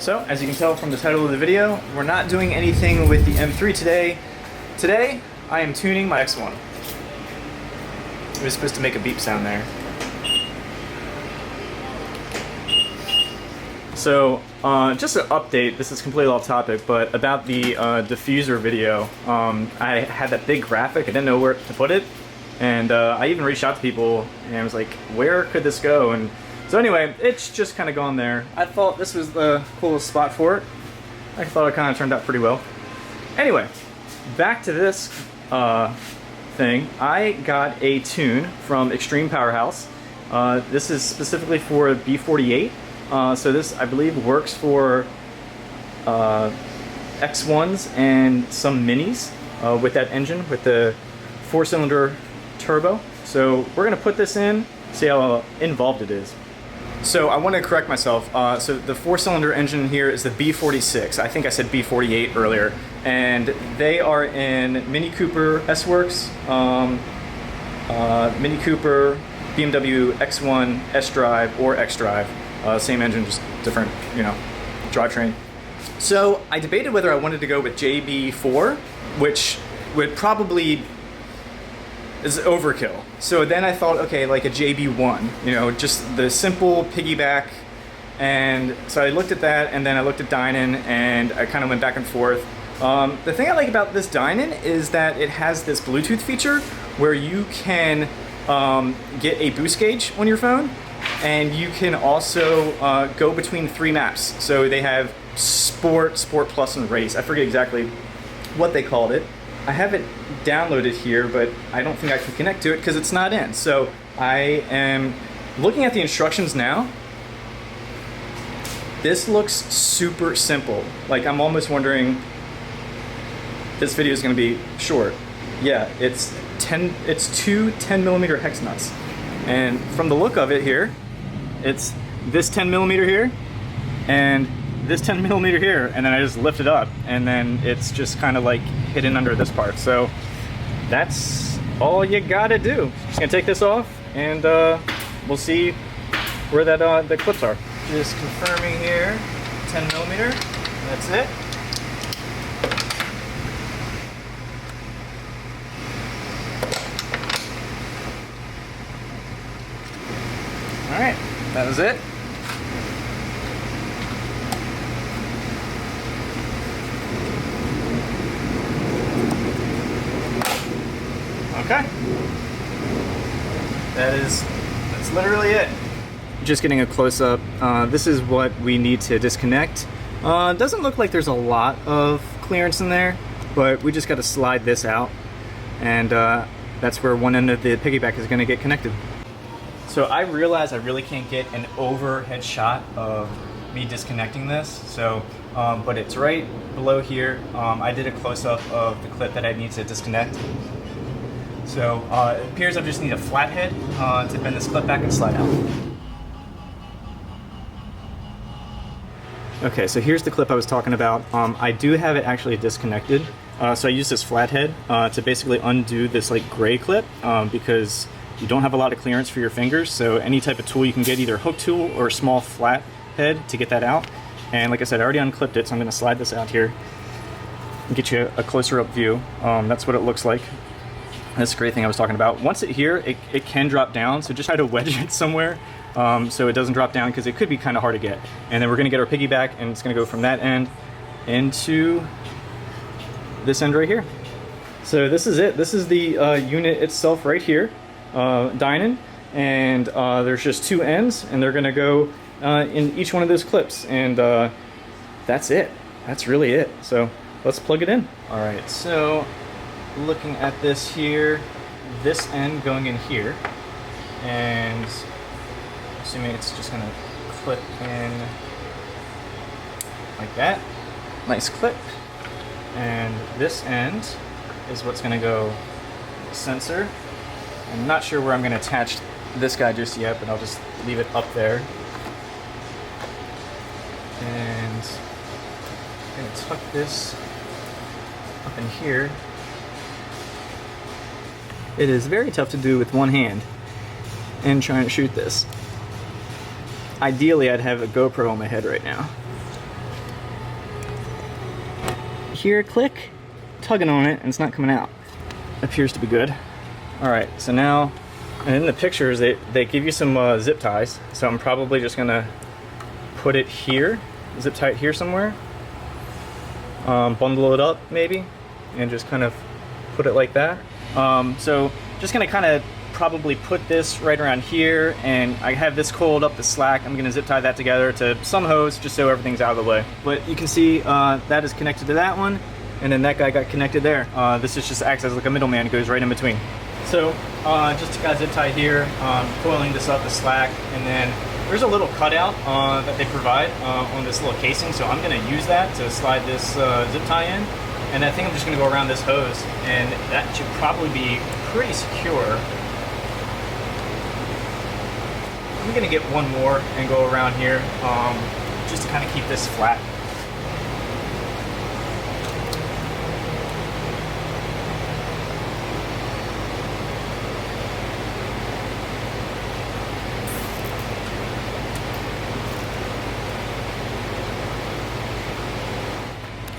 So, as you can tell from the title of the video, we're not doing anything with the M3 today. Today, I am tuning my X1. It was supposed to make a beep sound there. So, just an update, this is completely off topic, but about the diffuser video, I had that big graphic, I didn't know where to put it, and I even reached out to people, and I was like, where could this go? And so anyway, it's just kind of gone there. I thought this was the coolest spot for it. I thought it kind of turned out pretty well. Anyway, back to this thing. I got a tune from Extreme Powerhouse. This is specifically for B48. So this, I believe, works for X1s and some minis with that engine, with the 4-cylinder turbo. So we're gonna put this in, see how involved it is. So I want to correct myself. So the 4-cylinder engine here is the B46. I think I said B48 earlier. And they are in Mini Cooper S-Works, Mini Cooper, BMW X1, S-Drive, or X-Drive. Same engine, just different, drivetrain. So I debated whether I wanted to go with JB4, which would probably is overkill. So then I thought, okay, like a JB1, just the simple piggyback. And so I looked at that, and then I looked at Dinan, and I kind of went back and forth. The thing I like about this Dinan is that it has this Bluetooth feature where you can get a boost gauge on your phone, and you can also go between 3 maps. So they have Sport, Sport Plus, and Race. I forget exactly what they called it. I have it downloaded here, but I don't think I can connect to it because it's not in. So I am looking at the instructions now. This looks super simple. Like, I'm almost wondering, this video is going to be short. Yeah, it's two 10mm hex nuts. And from the look of it here, it's this 10mm here, and this 10mm here, and then I just lift it up, and then it's just kind of like hidden under this part. So that's all you gotta do. Just gonna take this off, and we'll see where that the clips are. Just confirming here, 10mm, that's it. All right, that was it. Okay. That's literally it. Just getting a close-up. This is what we need to disconnect. Doesn't look like there's a lot of clearance in there, but we just got to slide this out, and that's where one end of the piggyback is going to get connected. So I realize I really can't get an overhead shot of me disconnecting this, so but it's right below here. I did a close-up of the clip that I need to disconnect. So it appears I just need a flathead to bend this clip back and slide out. Okay, so here's the clip I was talking about. I do have it actually disconnected. So I use this flathead to basically undo this like gray clip because you don't have a lot of clearance for your fingers. So any type of tool you can get, either a hook tool or a small flat head to get that out. And like I said, I already unclipped it, so I'm gonna slide this out here and get you a closer up view. That's what it looks like. That's the great thing I was talking about. Once it here, it can drop down, so just try to wedge it somewhere so it doesn't drop down, because it could be kind of hard to get. And then we're gonna get our piggyback, and it's gonna go from that end into this end right here. So this is it. This is the unit itself right here, Dinan, and there's just 2 ends, and they're gonna go in each one of those clips, and that's it. That's really it. So let's plug it in. All right, so looking at this here, this end going in here, and assuming it's just gonna clip in like that. Nice clip. And this end is what's gonna go sensor. I'm not sure where I'm gonna attach this guy just yet, but I'll just leave it up there. And I'm gonna tuck this up in here. It is very tough to do with one hand and trying to shoot this. Ideally, I'd have a GoPro on my head right now. here, click, tugging on it, and it's not coming out. Appears to be good. All right, so now, and in the pictures, they give you some zip ties. So I'm probably just gonna put it here, zip tie it here somewhere. Bundle it up maybe, and just kind of put it like that. So just gonna kind of probably put this right around here, and I have this coiled up the slack. I'm gonna zip tie that together to some hose just so everything's out of the way. But you can see that is connected to that one, and then that guy got connected there. This is just acts as like a middleman, goes right in between. So just got zip tie here, coiling this up the slack, and then there's a little cutout that they provide on this little casing, so I'm gonna use that to slide this zip tie in. And I think I'm just gonna go around this hose, and that should probably be pretty secure. I'm gonna get one more and go around here just to kind of keep this flat.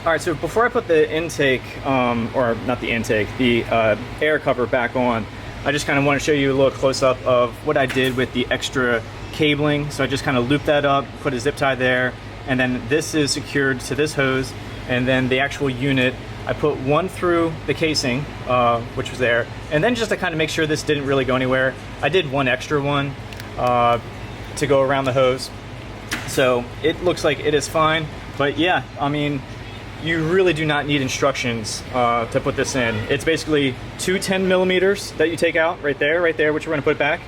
All right, so before I put the intake, or not the intake, the air cover back on, I just kind of want to show you a little close-up of what I did with the extra cabling. So I just kind of looped that up, put a zip tie there, and then this is secured to this hose, and then the actual unit, I put one through the casing, which was there, and then just to kind of make sure this didn't really go anywhere, I did one extra one to go around the hose. So it looks like it is fine, but yeah, I mean, you really do not need instructions to put this in. It's basically two 10 millimeters that you take out right there, which we're gonna put back,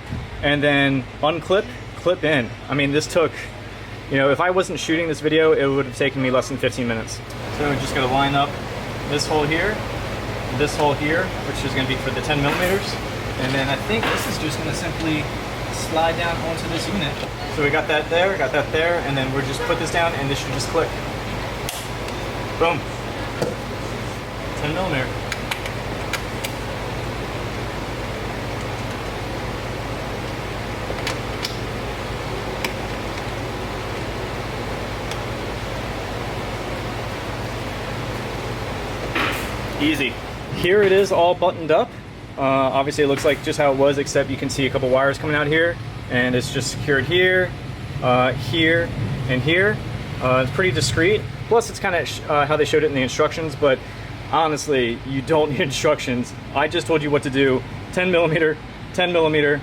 and then unclip, clip in. I mean, this took, you know, if I wasn't shooting this video, it would have taken me less than 15 minutes. So we're just gonna line up this hole here, which is gonna be for the 10 millimeters. And then I think this is just gonna simply slide down onto this unit. So we got that there, and then we'll just put this down and this should just click. Boom. 10 millimeter. Easy. Here it is all buttoned up. Obviously it looks like just how it was, except you can see a couple wires coming out here, and it's just secured here, here, and here. It's pretty discreet. Plus, it's kind of how they showed it in the instructions, but honestly, you don't need instructions. I just told you what to do. 10 millimeter, 10 millimeter,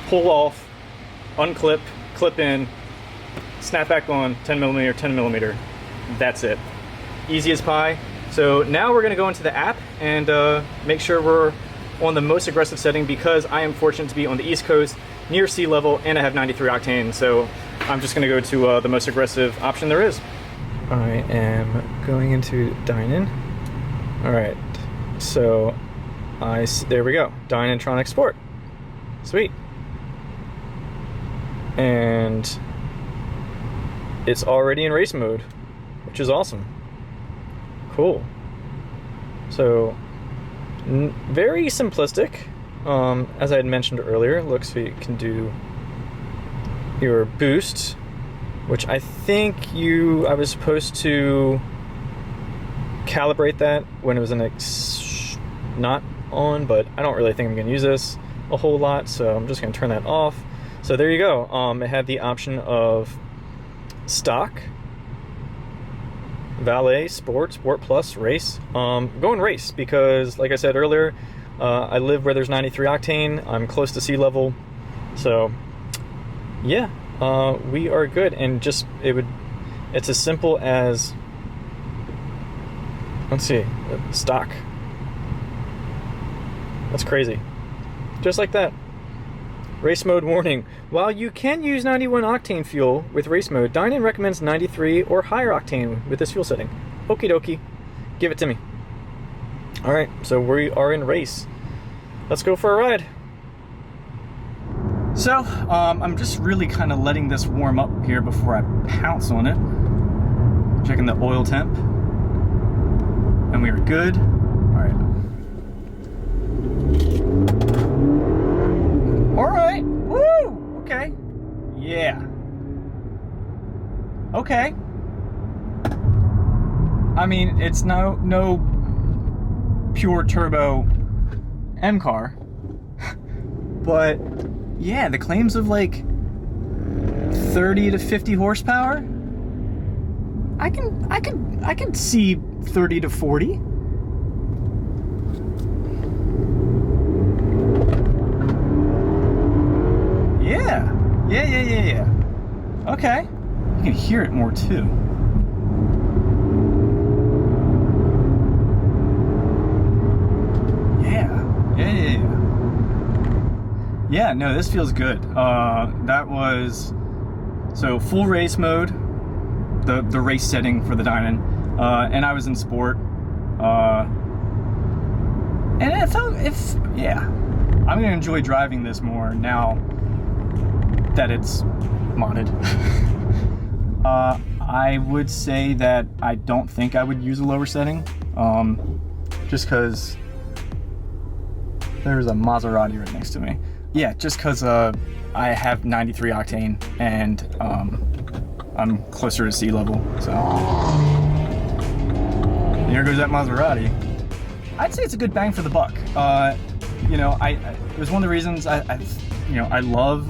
pull off, unclip, clip in, snap back on, 10 millimeter, 10 millimeter. That's it. Easy as pie. So now we're gonna go into the app and make sure we're on the most aggressive setting, because I am fortunate to be on the East Coast, near sea level, and I have 93 octane. So I'm just gonna go to the most aggressive option there is. I am going into Dinan. All right, so there we go, Dinantronics Sport. Sweet. And it's already in race mode, which is awesome. Cool. So very simplistic. As I had mentioned earlier, looks like you can do your boost, which I think I was supposed to calibrate that when it was not on, but I don't really think I'm going to use this a whole lot, so I'm just going to turn that off. So there you go. It had the option of stock, valet, sport plus, race. Going race because, like I said earlier, I live where there's 93 octane. I'm close to sea level, so yeah. We are good, and just it's as simple as, let's see, stock. That's crazy. Just like that. Race mode warning. While you can use 91 octane fuel with race mode, Dinan recommends 93 or higher octane with this fuel setting. Okie dokie. Give it to me. Alright, so we are in race. Let's go for a ride. So, I'm just really kind of letting this warm up here before I pounce on it. Checking the oil temp. And we are good. Alright. Alright. Woo! Okay. Yeah. Okay. I mean, it's no PureTurbo M car, but yeah, the claims of like 30 to 50 horsepower, I can see 30 to 40. Yeah. Okay. You can hear it more too. Yeah, no, this feels good. That was, so full race mode, the race setting for the Dinan, and I was in sport, and it felt, yeah, I'm gonna enjoy driving this more now that it's modded. I would say that I don't think I would use a lower setting, just because there's a Maserati right next to me. Yeah, just because I have 93 Octane and I'm closer to sea level, so. Here goes that Maserati. I'd say it's a good bang for the buck. You know, it was one of the reasons I love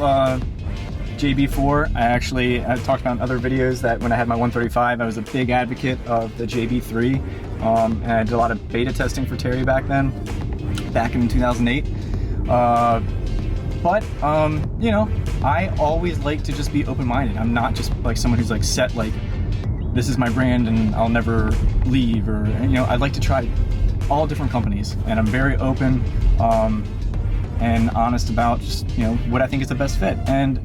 JB4. I talked about in other videos that when I had my 135, I was a big advocate of the JB3, and I did a lot of beta testing for Cary back in 2008. But you know, I always like to just be open-minded. I'm not just like someone who's like set, like this is my brand and I'll never leave, or, you know, I'd like to try all different companies, and I'm very open and honest about just, you know, what I think is the best fit. And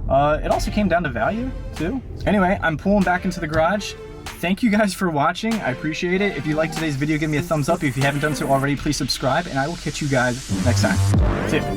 it also came down to value too. Anyway, I'm pulling back into the garage. Thank you guys for watching. I appreciate it. If you liked today's video, give me a thumbs up. If you haven't done so already, please subscribe, and I will catch you guys next time. See ya.